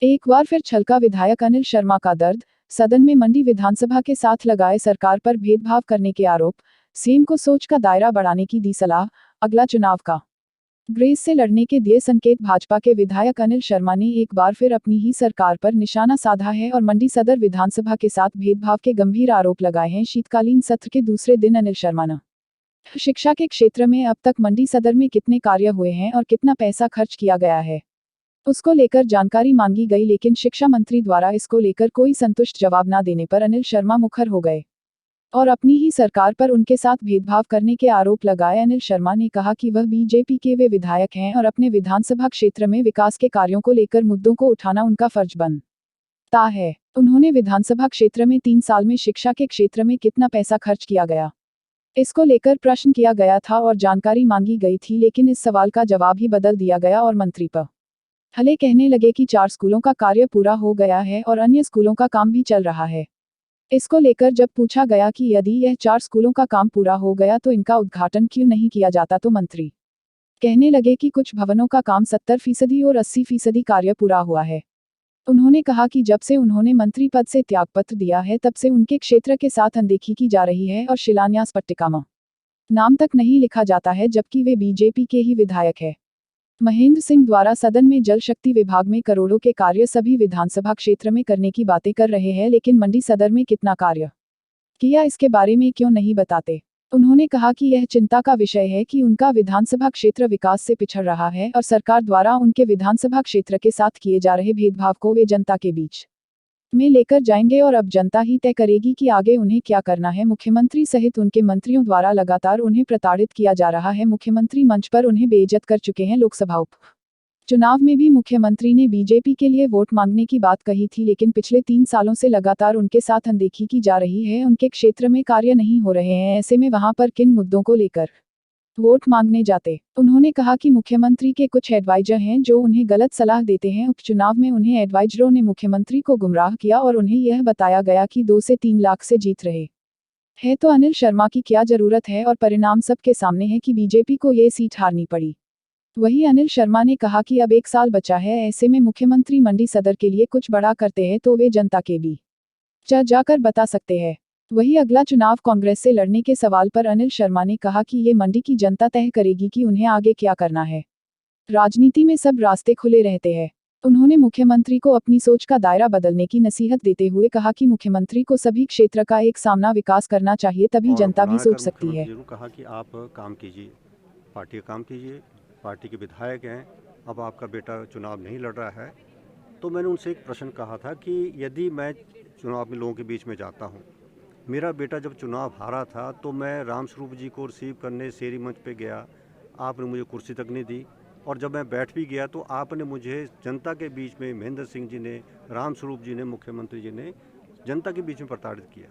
एक बार फिर छलका विधायक अनिल शर्मा का दर्द। सदन में मंडी विधानसभा के साथ लगाए सरकार पर भेदभाव करने के आरोप। सीएम को सोच का दायरा बढ़ाने की दी सलाह। अगला चुनाव का ग्रेस से लड़ने के दिए संकेत। भाजपा के विधायक अनिल शर्मा ने एक बार फिर अपनी ही सरकार पर निशाना साधा है और मंडी सदर विधानसभा के साथ भेदभाव के गंभीर आरोप लगाए हैं। शीतकालीन सत्र के दूसरे दिन अनिल शर्मा ने शिक्षा के क्षेत्र में अब तक मंडी सदर में कितने कार्य हुए हैं और कितना पैसा खर्च किया गया है, उसको लेकर जानकारी मांगी गई, लेकिन शिक्षा मंत्री द्वारा इसको लेकर कोई संतुष्ट जवाब न देने पर अनिल शर्मा मुखर हो गए और अपनी ही सरकार पर उनके साथ भेदभाव करने के आरोप लगाए। अनिल शर्मा ने कहा कि वह बीजेपी के वे विधायक हैं और अपने विधानसभा क्षेत्र में विकास के कार्यों को लेकर मुद्दों को उठाना उनका फर्ज बनता है। उन्होंने विधानसभा क्षेत्र में 3 साल में शिक्षा के क्षेत्र में कितना पैसा खर्च किया गया, इसको लेकर प्रश्न किया गया था और जानकारी मांगी गई थी, लेकिन इस सवाल का जवाब ही बदल दिया गया और मंत्री भले कहने लगे कि 4 स्कूलों का कार्य पूरा हो गया है और अन्य स्कूलों का काम भी चल रहा है। इसको लेकर जब पूछा गया कि यदि यह 4 स्कूलों का काम पूरा हो गया तो इनका उद्घाटन क्यों नहीं किया जाता, तो मंत्री कहने लगे कि कुछ भवनों का काम 70% और 80% कार्य पूरा हुआ है। उन्होंने कहा कि जब से उन्होंने मंत्री पद से त्यागपत्र दिया है तब से उनके क्षेत्र के साथ अनदेखी की जा रही है और शिलान्यास पट्टिका में नाम तक नहीं लिखा जाता है, जबकि वे बीजेपी के ही विधायक है। महेंद्र सिंह द्वारा सदन में जल शक्ति विभाग में करोड़ों के कार्य सभी विधानसभा क्षेत्र में करने की बातें कर रहे हैं, लेकिन मंडी सदर में कितना कार्य किया इसके बारे में क्यों नहीं बताते। उन्होंने कहा कि यह चिंता का विषय है कि उनका विधानसभा क्षेत्र विकास से पिछड़ रहा है और सरकार द्वारा उनके विधानसभा क्षेत्र के साथ किए जा रहे भेदभाव को वे जनता के बीच में लेकर जाएंगे और अब जनता ही तय करेगी कि आगे उन्हें क्या करना है। मुख्यमंत्री सहित उनके मंत्रियों द्वारा लगातार उन्हें प्रताड़ित किया जा रहा है। मुख्यमंत्री मंच पर उन्हें बेइज्जत कर चुके हैं। लोकसभा उपचुनाव में भी मुख्यमंत्री ने बीजेपी के लिए वोट मांगने की बात कही थी, लेकिन पिछले 3 सालों से लगातार उनके साथ अनदेखी की जा रही है। उनके क्षेत्र में कार्य नहीं हो रहे हैं, ऐसे में वहां पर किन मुद्दों को लेकर वोट मांगने जाते। उन्होंने कहा कि मुख्यमंत्री के कुछ एडवाइजर हैं जो उन्हें गलत सलाह देते हैं। उपचुनाव में उन्हें एडवाइजरों ने मुख्यमंत्री को गुमराह किया और उन्हें यह बताया गया कि 2 से 3 लाख से जीत रहे हैं, तो अनिल शर्मा की क्या जरूरत है, और परिणाम सबके सामने है कि बीजेपी को ये सीट हारनी पड़ी। वहीं अनिल शर्मा ने कहा कि अब 1 साल बचा है, ऐसे में मुख्यमंत्री मंडी सदर के लिए कुछ बड़ा करते हैं तो वे जनता के बीच जाकर बता सकते हैं। वही अगला चुनाव कांग्रेस से लड़ने के सवाल पर अनिल शर्मा ने कहा कि ये मंडी की जनता तय करेगी कि उन्हें आगे क्या करना है। राजनीति में सब रास्ते खुले रहते हैं। उन्होंने मुख्यमंत्री को अपनी सोच का दायरा बदलने की नसीहत देते हुए कहा कि मुख्यमंत्री को सभी क्षेत्र का एक सामना विकास करना चाहिए, तभी जनता भी सोच सकती है। कहा कि आप काम कीजिए, पार्टी का काम कीजिए, पार्टी के विधायक हैं, अब आपका बेटा चुनाव नहीं लड़ रहा है। तो मैंने उनसे एक प्रश्न कहा था कि यदि मैं चुनाव में लोगों के बीच में जाता हूँ, मेरा बेटा जब चुनाव हारा था तो मैं रामस्वरूप जी को रिसीव करने शेरी मंच पे गया, आपने मुझे कुर्सी तक नहीं दी, और जब मैं बैठ भी गया तो आपने मुझे जनता के बीच में, महेंद्र सिंह जी ने, रामस्वरूप जी ने, मुख्यमंत्री जी ने जनता के बीच में प्रताड़ित किया।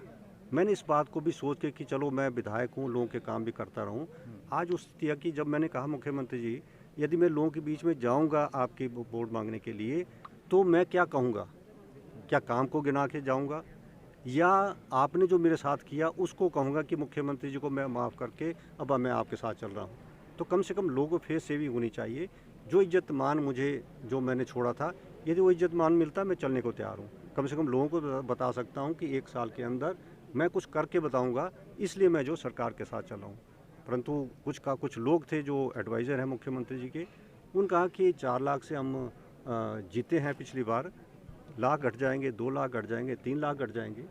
मैंने इस बात को भी सोच के कि चलो मैं विधायक हूँ, लोगों के काम भी करता रहूँ। आज उस स्थिति कि जब मैंने कहा मुख्यमंत्री जी, यदि मैं लोगों के बीच में जाऊँगा आपके वोट मांगने के लिए तो मैं क्या कहूँगा, क्या काम को गिना के जाऊँगा, या आपने जो मेरे साथ किया उसको कहूँगा कि मुख्यमंत्री जी को मैं माफ़ करके अब मैं आपके साथ चल रहा हूँ। तो कम से कम लोगों फेस से भी होनी चाहिए। जो इज्जत मान मुझे जो मैंने छोड़ा था, यदि वो इज्जत मान मिलता मैं चलने को तैयार हूँ। कम से कम लोगों को बता सकता हूँ कि 1 साल के अंदर मैं कुछ करके बताऊँगा, इसलिए मैं जो सरकार के साथ चल रहा हूँ। परंतु कुछ लोग थे जो एडवाइज़र हैं मुख्यमंत्री जी के, उन्होंने कहा कि 4 लाख से हम जीते हैं पिछली बार, लाख घट जाएंगे, 2 लाख घट जाएंगे, 3 लाख घट जाएंगे,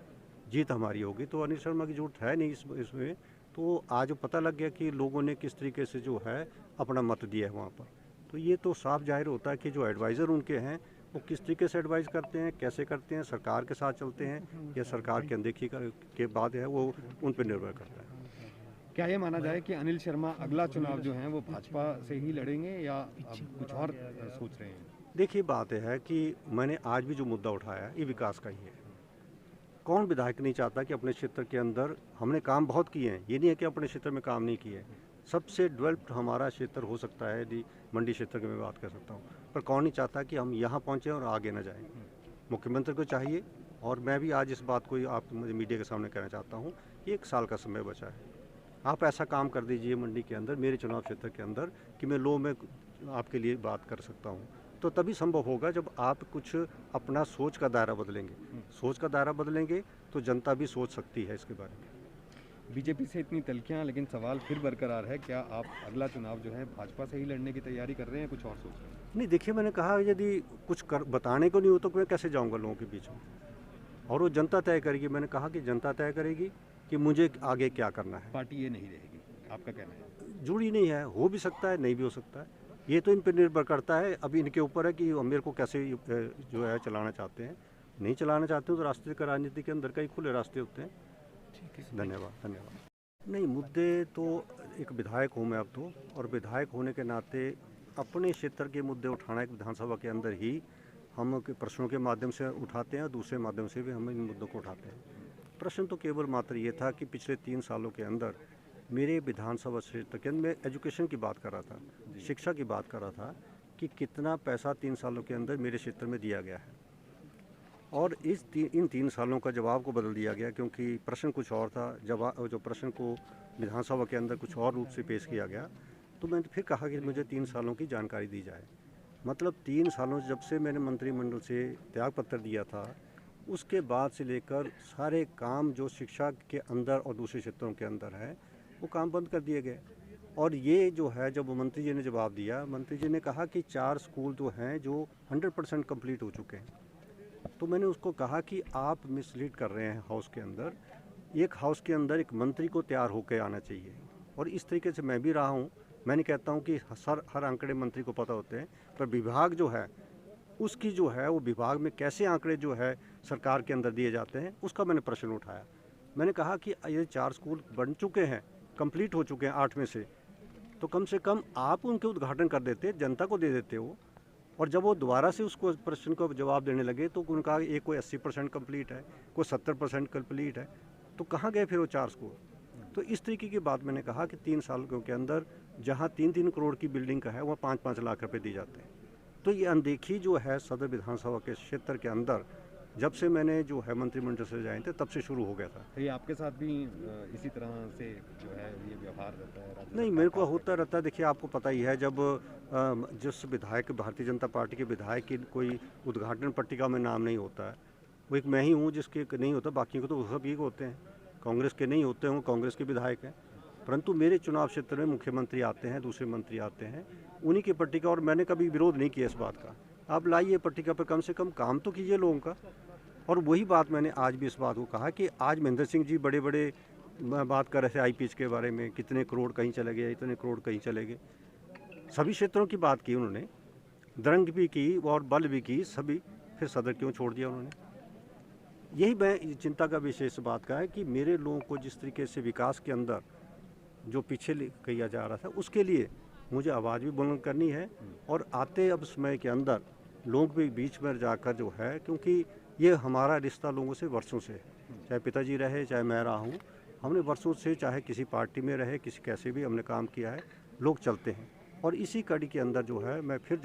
जीत हमारी होगी। तो अनिल शर्मा की जरूरत है नहीं इसमें। तो आज पता लग गया कि लोगों ने किस तरीके से जो है अपना मत दिया है वहाँ पर। तो ये तो साफ जाहिर होता है कि जो एडवाइज़र उनके हैं वो किस तरीके से एडवाइज़ करते हैं, कैसे करते हैं, सरकार के साथ चलते हैं या सरकार की अनदेखी के बाद है, वो उन पर निर्भर करता है। क्या ये माना जाए कि अनिल शर्मा अगला चुनाव जो है वो भाजपा से ही लड़ेंगे या कुछ और सोच रहे हैं? देखिए, बात है कि मैंने आज भी जो मुद्दा उठाया ये विकास का ही है। कौन विधायक नहीं चाहता कि अपने क्षेत्र के अंदर, हमने काम बहुत किए हैं, ये नहीं है कि अपने क्षेत्र में काम नहीं किए। सबसे डेवलप्ड हमारा क्षेत्र हो सकता है, यदि मंडी क्षेत्र की मैं बात कर सकता हूँ, पर कौन नहीं चाहता कि हम यहाँ पहुँचें और आगे ना जाएं। मुख्यमंत्री को चाहिए, और मैं भी आज इस बात को आप मीडिया के सामने कहना चाहता हूँ कि 1 साल का समय बचा है। आप ऐसा काम कर दीजिए मंडी के अंदर, मेरे चुनाव क्षेत्र के अंदर, कि मैं लोगों में आपके लिए बात कर सकता हूँ। तो तभी संभव होगा जब आप कुछ अपना सोच का दायरा बदलेंगे। सोच का दायरा बदलेंगे तो जनता भी सोच सकती है इसके बारे में। बीजेपी से इतनी तल्खियां, लेकिन सवाल फिर बरकरार है, क्या आप अगला चुनाव जो है भाजपा से ही लड़ने की तैयारी कर रहे हैं, कुछ और सोच रहे हैं? नहीं, देखिए, मैंने कहा यदि कुछ कर बताने को नहीं हो तो मैं कैसे जाऊंगा लोगों के बीच में, और वो जनता तय करेगी। मैंने कहा कि जनता तय करेगी कि मुझे आगे क्या करना है। पार्टी ये नहीं रहेगी, आपका कहना है? जुड़ी नहीं है, हो भी सकता है, नहीं भी हो सकता है, ये तो इन पर निर्भर करता है। अभी इनके ऊपर है कि मेरे को कैसे जो है चलाना चाहते हैं। नहीं चलाना चाहते हो तो रास्ते का, राजनीति के अंदर कई खुले रास्ते होते हैं। ठीक है, धन्यवाद धन्यवाद। नहीं, मुद्दे तो एक विधायक हूँ मैं अब तो, और विधायक होने के नाते अपने क्षेत्र के मुद्दे उठाना एक विधानसभा के अंदर ही हम प्रश्नों के माध्यम से उठाते हैं, और दूसरे माध्यम से भी हम इन मुद्दों को उठाते हैं। प्रश्न तो केवल मात्र ये था कि पिछले 3 सालों के अंदर मेरे विधानसभा क्षेत्र के अंदर, मैं एजुकेशन की बात कर रहा था, शिक्षा की बात कर रहा था, कि कितना पैसा 3 सालों के अंदर मेरे क्षेत्र में दिया गया है, और इन 3 सालों का जवाब को बदल दिया गया, क्योंकि प्रश्न कुछ और था, जवाब जो प्रश्न को विधानसभा के अंदर कुछ और रूप से पेश किया गया। तो मैंने फिर कहा कि मुझे 3 सालों की जानकारी दी जाए। मतलब 3 सालों जब से मैंने मंत्रिमंडल से त्यागपत्र दिया था, उसके बाद से लेकर सारे काम जो शिक्षा के अंदर और दूसरे क्षेत्रों के अंदर है, वो काम बंद कर दिए गए। और ये जो है, जब मंत्री जी ने जवाब दिया, मंत्री जी ने कहा कि 4 स्कूल जो हैं जो 100% कंप्लीट हो चुके हैं। तो मैंने उसको कहा कि आप मिसलीड कर रहे हैं हाउस के अंदर। एक हाउस के अंदर एक मंत्री को तैयार होकर आना चाहिए, और इस तरीके से मैं भी रहा हूँ। मैं नहीं कहता हूँ कि हर आंकड़े मंत्री को पता होते हैं, पर विभाग जो है उसकी जो है, वो विभाग में कैसे आंकड़े जो है सरकार के अंदर दिए जाते हैं, उसका मैंने प्रश्न उठाया। मैंने कहा कि ये 4 स्कूल बन चुके हैं, कंप्लीट हो चुके हैं 8 में से, तो कम से कम आप उनके उद्घाटन कर देते, जनता को दे देते हो। और जब वो दोबारा से उसको प्रश्न को जवाब देने लगे तो उनका एक कोई 80% कंप्लीट है, कोई 70% कंप्लीट है, तो कहाँ गए फिर वो 4 स्कूल? तो इस तरीके की बात मैंने कहा कि 3 सालों के अंदर जहाँ 3-3 करोड़ की बिल्डिंग का है, वहाँ 5-5 लाख रुपए दिए जाते हैं। तो ये अनदेखी जो है सदर विधानसभा के क्षेत्र के अंदर, जब से मैंने जो है मंत्रिमंडल से जाए थे, तब से शुरू हो गया था। ये आपके साथ भी इसी तरह से जो है ये व्यवहार रहता है? नहीं, मेरे को होता रहता है। देखिए, आपको पता ही है, जब जिस विधायक, भारतीय जनता पार्टी के विधायक की कोई उद्घाटन पट्टिका में नाम नहीं होता है, वो एक मैं ही हूँ जिसके नहीं होता, बाकी को तो सब ही होते हैं। कांग्रेस के नहीं होते हैं, कांग्रेस के विधायक हैं, परंतु मेरे चुनाव क्षेत्र में मुख्यमंत्री आते हैं, दूसरे मंत्री आते हैं, उन्हीं की पट्टिका, और मैंने कभी विरोध नहीं किया इस बात का। आप लाइए पट्टिका पर, कम से कम काम तो कीजिए लोगों का। और वही बात मैंने आज भी इस बात को कहा कि आज महेंद्र सिंह जी बड़े बड़े बात कर रहे थे IPH के बारे में, कितने करोड़ कहीं चले गए, इतने करोड़ कहीं चले गए। सभी क्षेत्रों की बात की उन्होंने, दरंग भी की और बल भी की, सभी, फिर सदर क्यों छोड़ दिया उन्होंने? यही मैं चिंता का विषय इस बात का है कि मेरे लोगों को जिस तरीके से विकास के अंदर जो पीछे किया जा रहा था, उसके लिए मुझे आवाज़ भी बुलंद करनी है, और आते अब समय के अंदर लोग भी बीच में जाकर जो है, क्योंकि ये हमारा रिश्ता लोगों से वर्षों से है, चाहे पिताजी रहे, चाहे मैं रहा हूँ, हमने वर्षों से, चाहे किसी पार्टी में रहे, किसी कैसे भी हमने काम किया है, लोग चलते हैं। और इसी कड़ी के अंदर जो है मैं फिर